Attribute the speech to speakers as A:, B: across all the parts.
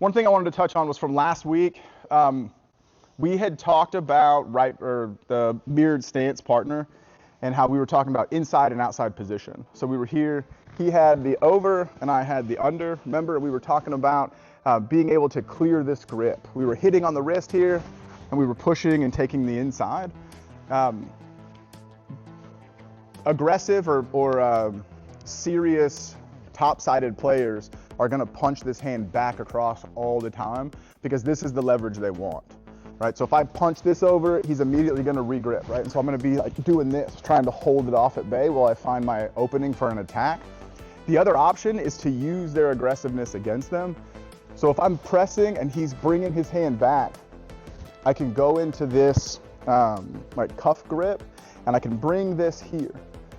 A: One thing I wanted to touch on was from last week. We had talked about the mirrored stance partner and how we were talking about inside and outside position. So we were here, he had the over and I had the under. Remember, we were talking about being able to clear this grip. We were hitting on the wrist here and we were pushing and taking the inside. Aggressive or serious top-sided players are going to punch this hand back across all the time because this is the leverage they want, right? So if I punch this over, he's immediately going to regrip, right? And so I'm going to be like doing this, trying to hold it off at bay while I find my opening for an attack. The other option is to use their aggressiveness against them. So if I'm pressing and he's bringing his hand back, I can go into this like cuff grip and I can bring this here.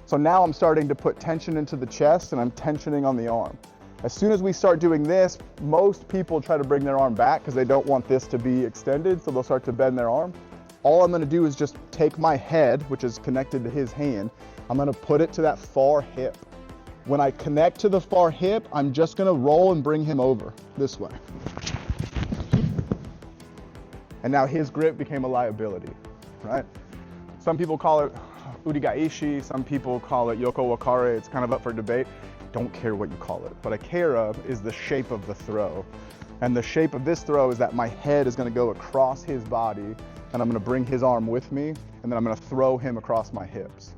A: So now I'm starting to put tension into the chest and I'm tensioning on the arm. As soon as we start doing this, most people try to bring their arm back because they don't want this to be extended, so they'll start to bend their arm. All I'm gonna do is just take my head, which is connected to his hand, I'm gonna put it to that far hip. When I connect to the far hip, I'm just gonna roll and bring him over this way. And now his grip became a liability, right? Some people call it urigaishi, some people call it yoko wakare, it's kind of up for debate. Don't care what you call it, but a kara is the shape of the throw. And the shape of this throw is that my head is gonna go across his body and I'm gonna bring his arm with me and then I'm gonna throw him across my hips.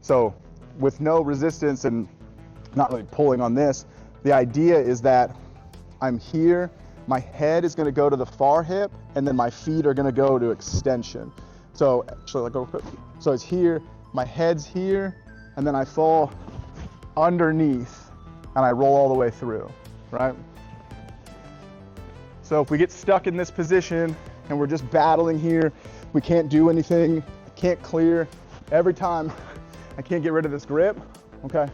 A: So with no resistance and not really pulling on this, the idea is that I'm here, my head is gonna go to the far hip and then my feet are gonna go to extension. So actually, so it's here, my head's here, and then I fall underneath and I roll all the way through, right? So if we get stuck in this position and we're just battling here, we can't do anything, can't clear. Every time I can't get rid of this grip, okay?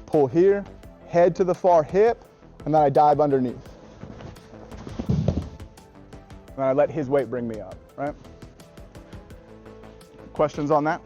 A: Pull here, head to the far hip, and then I dive underneath. And I let his weight bring me up, right? Questions on that?